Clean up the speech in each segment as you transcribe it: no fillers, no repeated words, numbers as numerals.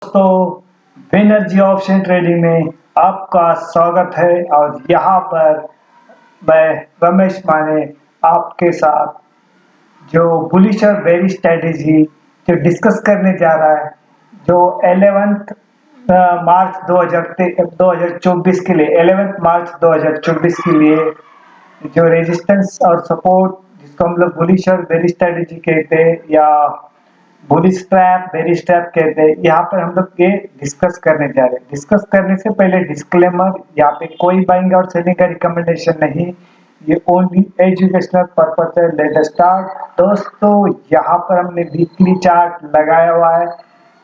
दोस्तों energy option trading में आपका स्वागत है और यहाँ पर मैं रमेश माने आपके साथ जो बुलिश और बेरिश स्ट्रेटेजी जो डिस्कस करने जा रहा है जो 11 मार्च 2024 के लिए 11 मार्च 2024 के लिए जो रेजिस्टेंस और सपोर्ट जिसको हम लोग बुलिश और बेरिश स्ट्रेटेजी कहते हैं या बुलिश ट्रैप बेरिश ट्रैप कहते हैं। यहाँ पर हम लोग ये डिस्कस करने जा रहे हैं। डिस्कस करने से पहले डिस्क्लेमर, यहाँ पे कोई बाइंग और सेलिंग का रिकमेंडेशन नहीं, ये ओनली एजुकेशनल पर्पस है। Let us start. दोस्तों यहाँ पर हमने वीकली चार्ट लगाया हुआ है।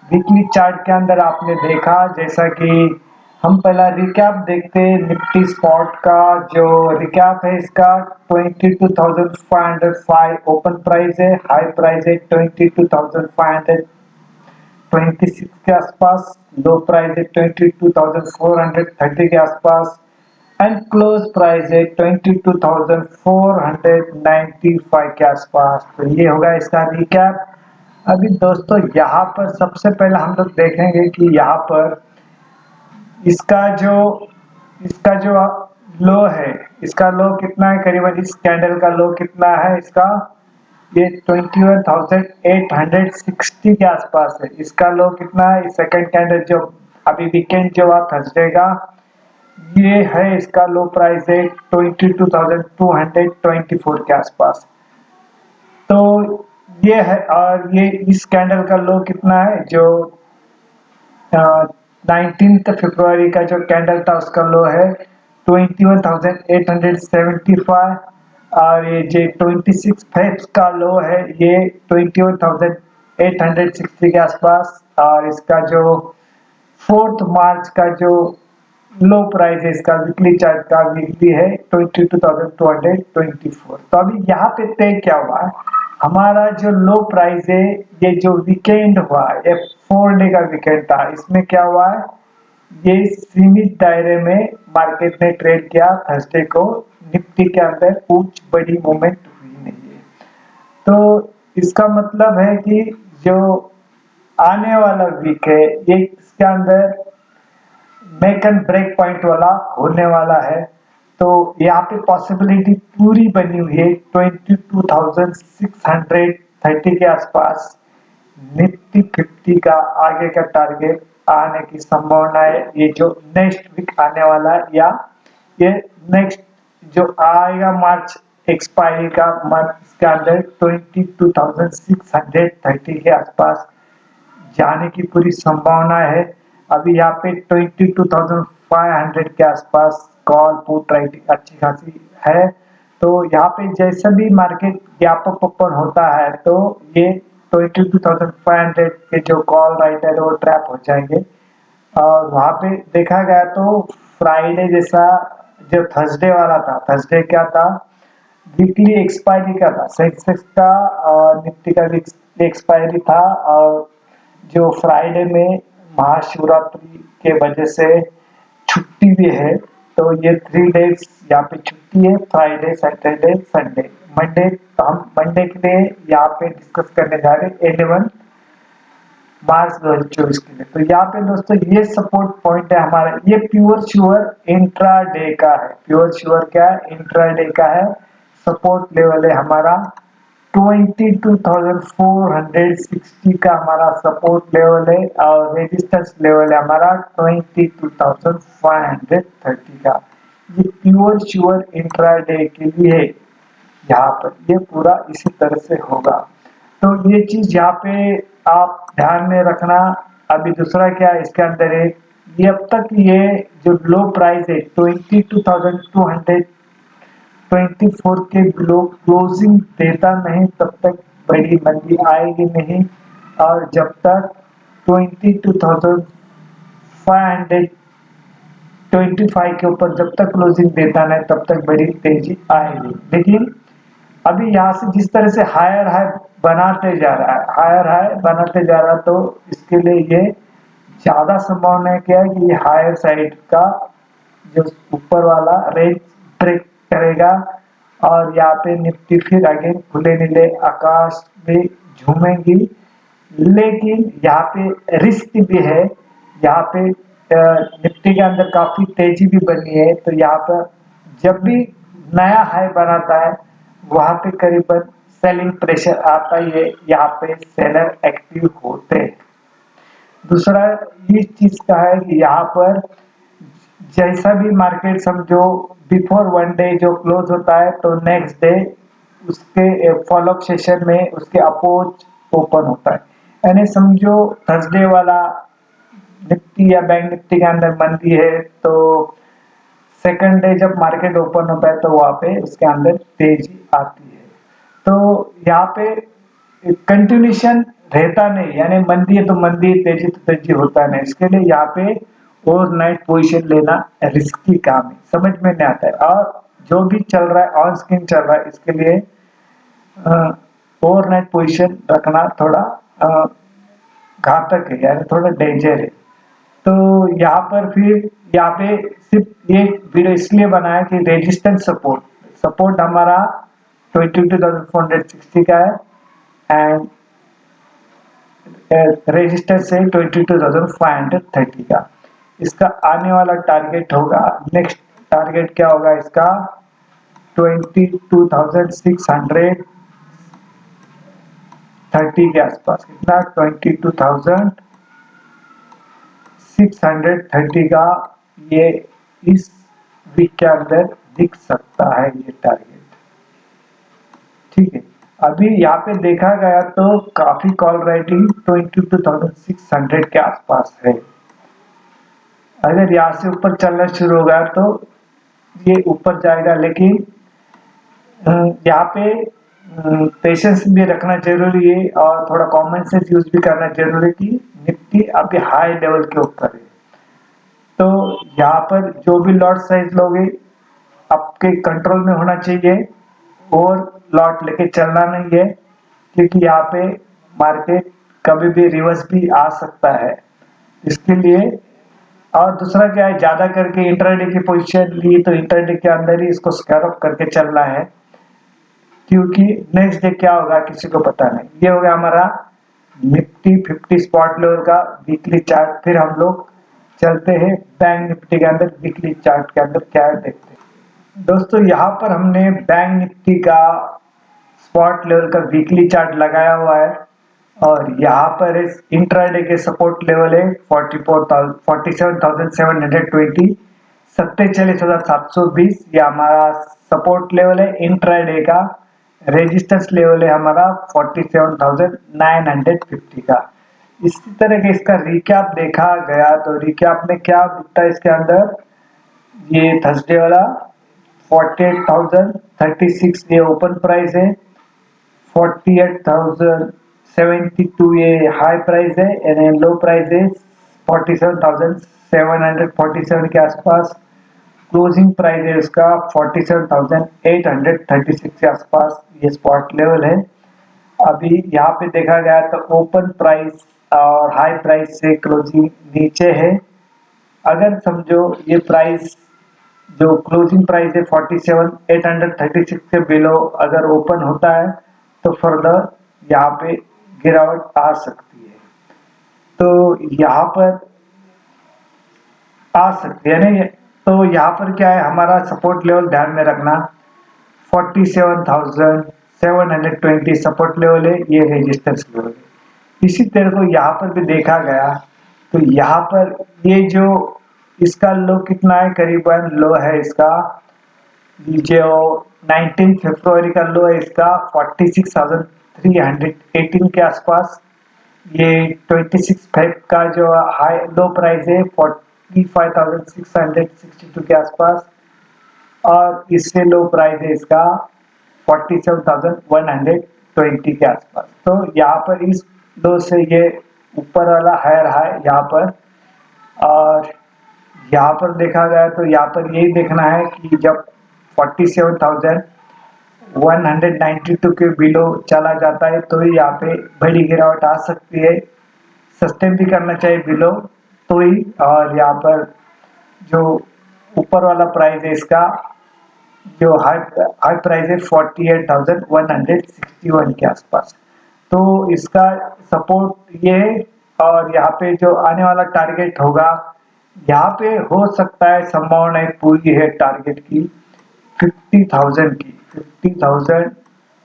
वीकली चार्ट के अंदर आपने देखा जैसा कि हम पहला रिकैप देखते हैं निफ्टी स्पॉट का। जो रिकैप है इसका 22,505 ओपन प्राइस है, हाई प्राइस है 22,526 के आसपास, लो प्राइस है 22,430 के आसपास एंड क्लोज प्राइस है 22,495 के आसपास। तो ये होगा इसका रिकैप। अभी दोस्तों यहाँ पर सबसे पहले हम लोग देखेंगे कि यहाँ पर इसका जो लो है, इसका लो कितना है, करीबन इस कैंडल का लो कितना है इसका, ये 21,860 के आसपास है। इसका लो कितना है, सेकंड कैंडल जो अभी वीकेंड जो हुआ थर्सडे का, ये है इसका लो प्राइस है 22,224 के आसपास। तो ये है, और ये इस कैंडल का लो कितना है, जो 19 फरवरी का जो कैंडल था उसका लो है 21,875 और ये जो 26 फेब का लो है ये 21,860 के आसपास। और इसका जो 4 मार्च का जो लो प्राइस है इसका वीकली चार्ट का, वीकली है 22,224। तो अभी यहाँ पे तय क्या हुआ है, हमारा जो लो प्राइस है, ये जो वीकेंड हुआ, ये 4 डे का वीकेंड था, इसमें क्या हुआ है, ये सीमित दायरे में मार्केट ने ट्रेड किया थर्सडे को। निफ्टी के अंदर कुछ बड़ी मूवमेंट हुई नहीं है। तो इसका मतलब है कि जो आने वाला वीक है ये इसके अंदर मेक एंड ब्रेक पॉइंट वाला होने वाला है। तो यहाँ पे पॉसिबिलिटी पूरी बनी हुई है 22,630 के आसपास निफ्टी 50 का आगे का टारगेट आने की संभावना है। ये जो नेक्स्ट वीक आने वाला है या ये नेक्स्ट जो आएगा मार्च एक्सपायरी का मंथ के अंदर 22,630 के आसपास जाने की पूरी संभावना है। अभी यहाँ पे 22,500 के आसपास कॉल पुट राइटिंग अच्छी खासी है। तो यहाँ पे जैसा भी मार्केट गैप अप ओपन होता है तो ये 22,500 के जो कॉल राइटर है वो ट्रैप हो जाएंगे। और वहाँ पे देखा गया तो फ्राइडे जैसा जो थर्सडे वाला था, थर्सडे क्या था, वीकली एक्सपायरी का था सेंसेक्स का और निफ्टी का भी एक्सपायरी था। और जो फ्राइडे में महाशिवरात्रि के वजह से छुट्टी भी है, तो ये 3 डेज यहाँ पे छुट्टी है, फ्राइडे सैटरडे संडे। मंडे तो हम मंडे के लिए यहाँ पे डिस्कस करने जा रहे हैं 11 मार्च 2024 के लिए। तो यहाँ पे दोस्तों ये सपोर्ट पॉइंट है हमारा, ये प्योर श्योर इंट्रा डे का है। प्योर श्योर क्या है, इंट्रा डे का है। सपोर्ट लेवल है हमारा 22,460 का हमारा सपोर्ट लेवल है और रेजिस्टेंस लेवल है हमारा 22,530 का। ये प्योर श्योर इंट्रा डे के लिए है। यहाँ पर ये पूरा इसी तरह से होगा। तो ये चीज यहाँ पे आप ध्यान में रखना। अभी दूसरा क्या है इसके अंदर है, ये अब तक ये जो लो प्राइस है 22,224 के बिलो क्लोजिंग देता नहीं तब तक बड़ी मंदी आएगी नहीं। और जब तक 22,525 के ऊपर जब तक क्लोजिंग देता नहीं तब तक बड़ी तेजी आएगी। लेकिन अभी यहाँ से जिस तरह से हायर हाई बनाते जा रहा है, हायर हाई बनाते जा रहा है, तो इसके लिए ये ज्यादा संभावना है क्या है कि ये हायर साइड का जो ऊपर वाला रेंज ब्रेक करेगा और यहाँ पे निफ्टी फिर अगेन खुले नीले आकाश में झूमेंगी लेकिन यहाँ पे रिस्क भी है। यहाँ पे निफ्टी के अंदर काफी तेजी भी बनी है, तो यहाँ पर जब भी नया हाई बनाता है वहां पे करीबन सेलिंग प्रेशर आता ही है, यहाँ पे सेलर एक्टिव होते हैं। दूसरा ये चीज का है कि यहाँ पर जैसा भी मार्केट समझो बिफोर वन डे जो क्लोज होता है तो नेक्स्ट डे उसके फॉलोअप सेशन में उसके अपोज ओपन होता है। यानी समझो थर्सडे वाला निफ्टी या बैंक निफ्टी के अंदर मंदी है तो सेकंड डे जब मार्केट ओपन होता है तो वहां पे उसके अंदर तेजी आती है। तो यहाँ पे कंटिन्यूशन रहता नहीं, यानी मंदी है तो मंदी, तेजी तो तेजी होता नहीं। इसके लिए यहाँ पे ओवरनाइट पोजीशन लेना रिस्की काम है, समझ में नहीं आता है। और जो भी चल रहा है ऑन स्क्रीन चल रहा है, इसके लिए ओवरनाइट पोजीशन रखना थोड़ा घातक है, यानी थोड़ा डेंजर है। तो यहाँ पर फिर यहाँ पे सिर्फ ये वीडियो इसलिए बनाया कि रेजिस्टेंस सपोर्ट सपोर्ट हमारा 22,460 का है एंड रेजिस्टेंस है 22,530 का। इसका आने वाला टारगेट होगा, नेक्स्ट टारगेट क्या होगा इसका 22,630 के आसपास। कितना 22,630 का ये इस वीक के अंदर दिख सकता है ये टारगेट। ठीक है, अभी यहाँ पे देखा गया तो काफी कॉल राइटिंग 22,600 के आसपास है। अगर यहाँ से ऊपर चलना शुरू होगा तो ये ऊपर जाएगा, लेकिन यहाँ पे पेशेंस भी रखना जरूरी है और थोड़ा कॉमन सेंस यूज भी करना जरूरी है कि निफ्टी अभी हाई लेवल के ऊपर है। तो यहाँ पर जो भी लॉट साइज लोगे आपके कंट्रोल में होना चाहिए और लॉट लेके चलना नहीं है, क्योंकि यहाँ पे मार्केट कभी भी रिवर्स भी आ सकता है। इसके लिए और दूसरा क्या है, ज्यादा करके इंट्राडे की पोजीशन ली तो इंट्राडे के अंदर ही इसको स्क्वायर अप करके चलना है, क्योंकि नेक्स्ट डे क्या होगा किसी को पता नहीं। ये हो गया हमारा निफ्टी 50 स्पॉट लेवल का वीकली चार्ट। फिर हम लोग चलते हैं बैंक निफ्टी के अंदर वीकली चार्ट के अंदर क्या है देखते हैं। दोस्तों यहाँ पर हमने बैंक निफ्टी का स्पॉट लेवल का वीकली चार्ट लगाया हुआ है और यहाँ पर इस इंट्राडे के सपोर्ट लेवल है 47,720, 47,720 ये हमारा सपोर्ट लेवल है। इंट्राडे का रेजिस्टेंस लेवल है हमारा 47,950 का। इसी तरह के इसका रिकैप देखा गया तो रिकैप में क्या दिखता है इसके अंदर, ये थर्सडे वाला 48,036 ये ओपन प्राइस है, 48,072 ये हाई प्राइस है एंड लो प्राइस है 47,747 के आसपास। क्लोजिंग प्राइस है उसका 47,836 के आसपास, ये स्पॉट लेवल है। अभी यहाँ पे देखा गया तो ओपन प्राइस और हाई प्राइस से क्लोजिंग नीचे है। अगर समझो ये प्राइस जो क्लोजिंग प्राइस है 47,836 के बिलो अगर ओपन होता है तो फर्दर यहाँ पे गिरावट आ सकती है। तो यहाँ पर आ सकती है नहीं, तो यहाँ पर क्या है हमारा सपोर्ट लेवल ध्यान में रखना 47,720 सपोर्ट लेवल है, ये रेजिस्टेंस लेवल है। इसी तरह को यहाँ पर भी देखा गया तो यहाँ पर ये जो इसका लो कितना है, करीबन लो है इसका जो 19 फरवरी का लो है इसका 46,318 के आसपास। ये 26 फेब का जो हाई लो प्राइस है 45,662 के आसपास और इससे लो प्राइस है इसका 47,120 के आसपास। तो यहाँ पर इस लो से ये ऊपर वाला हायर हाई यहाँ पर, और यहाँ पर देखा गया तो यहाँ पर यही देखना है कि जब 47,192 के बिलो चला जाता है तो ही यहाँ पे बड़ी गिरावट आ सकती है। सस्टेन भी करना चाहिए बिलो तो ही, और यहाँ पर जो ऊपर वाला प्राइस है इसका जो हाई प्राइस है 48,161 के आसपास। तो इसका सपोर्ट ये है। और यहाँ पे जो आने वाला टारगेट होगा, यहाँ पे हो सकता है संभावना पूरी है टारगेट की 50,000 की। 50,000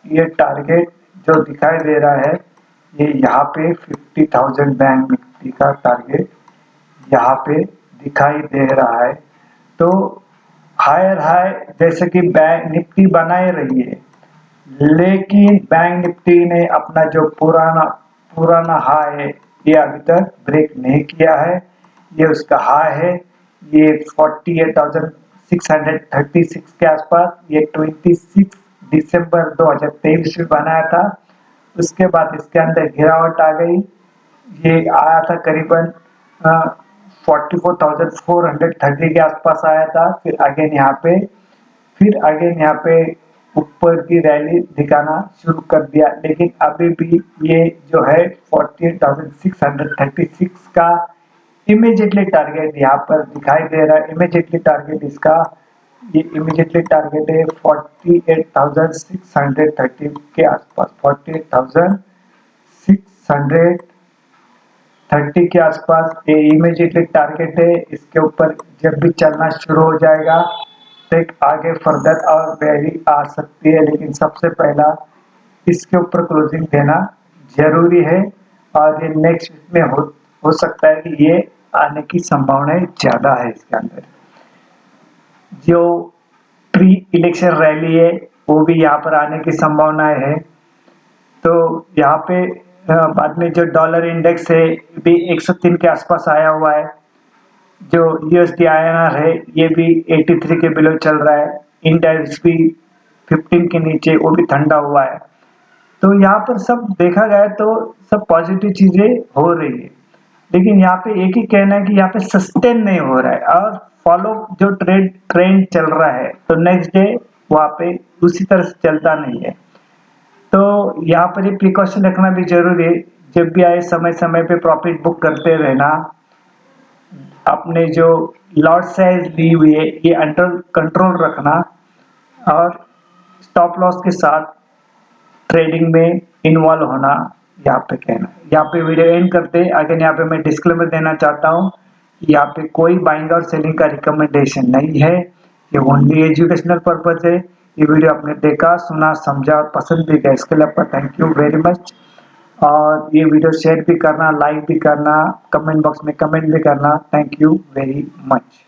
ये टारगेट जो दिखाई दे रहा है, ये यहाँ पे 50,000 बैंक निफ्टी का टारगेट यहाँ पे दिखाई दे रहा है। तो हायर हाई जैसे कि बैंक निफ्टी बनाए रही है, लेकिन बैंक निफ्टी ने अपना जो पुराना पुराना हाई है ये अभी तक ब्रेक नहीं किया है। ये उसका हाई है, ये 48,636 के आसपास, ये 26 दिसंबर 2023 में बनाया था। उसके बाद इसके अंदर गिरावट आ गई, ये आया था करीबन 44,430 के आसपास आया था। फिर अगेन यहाँ पे ऊपर की रैली दिखाना शुरू कर दिया, लेकिन अभी भी ये जो है 48,636 का इमीडिएटली टारगेट यहाँ पर दिखाई दे रहा है। इमीडिएटली टारगेट इसका ये इमीडिएटली टारगेट है 48,630 के आसपास, 48,630 के आसपास ये इमीडिएटली टारगेट है। इसके ऊपर जब भी चलना शुरू हो जाएगा तो एक आगे फर्दर और वैल्यू आ सकती है, लेकिन सबसे पहला इसके ऊपर क्लोजिंग देना जरूरी है। और ये नेक्स्ट वीक में हो सकता है कि ये आने की संभावनाएं ज्यादा है। इसके अंदर जो प्री इलेक्शन रैली है वो भी यहाँ पर आने की संभावनाएं है। तो यहाँ पे बाद में जो डॉलर इंडेक्स है भी 103 के आसपास आया हुआ है। जो यूएसडी आईएनआर है ये भी 83 के बिलो चल रहा है। इंडेक्स भी 15 के नीचे, वो भी ठंडा हुआ है। तो यहाँ पर सब देखा गया तो सब पॉजिटिव चीजें हो रही है, लेकिन यहाँ पे एक ही कहना है कि यहाँ पे सस्टेन नहीं हो रहा है और फॉलो जो ट्रेंड चल रहा है तो नेक्स्ट डे वहाँ पे उसी तरह से चलता नहीं है। तो यहाँ पर ये प्रिकॉशन रखना भी जरूरी है, जब भी आए समय समय पे प्रॉफिट बुक करते रहना। अपने जो लॉट साइज ली हुई है ये अंडर कंट्रोल रखना और स्टॉप लॉस के साथ ट्रेडिंग में इन्वॉल्व होना। यहाँ पे कहना, यहाँ पे वीडियो एंड करते आगे। यहाँ पे मैं डिस्क्लेमर देना चाहता हूँ, यहाँ पे कोई बाइंग और सेलिंग का रिकमेंडेशन नहीं है, ये ओनली एजुकेशनल पर्पज है। ये वीडियो आपने देखा, सुना, समझा और पसंद भी किया, इसके लिए आपका थैंक यू वेरी मच। और ये वीडियो शेयर भी करना, लाइक भी करना, कमेंट बॉक्स में कमेंट भी करना। Thank you very much.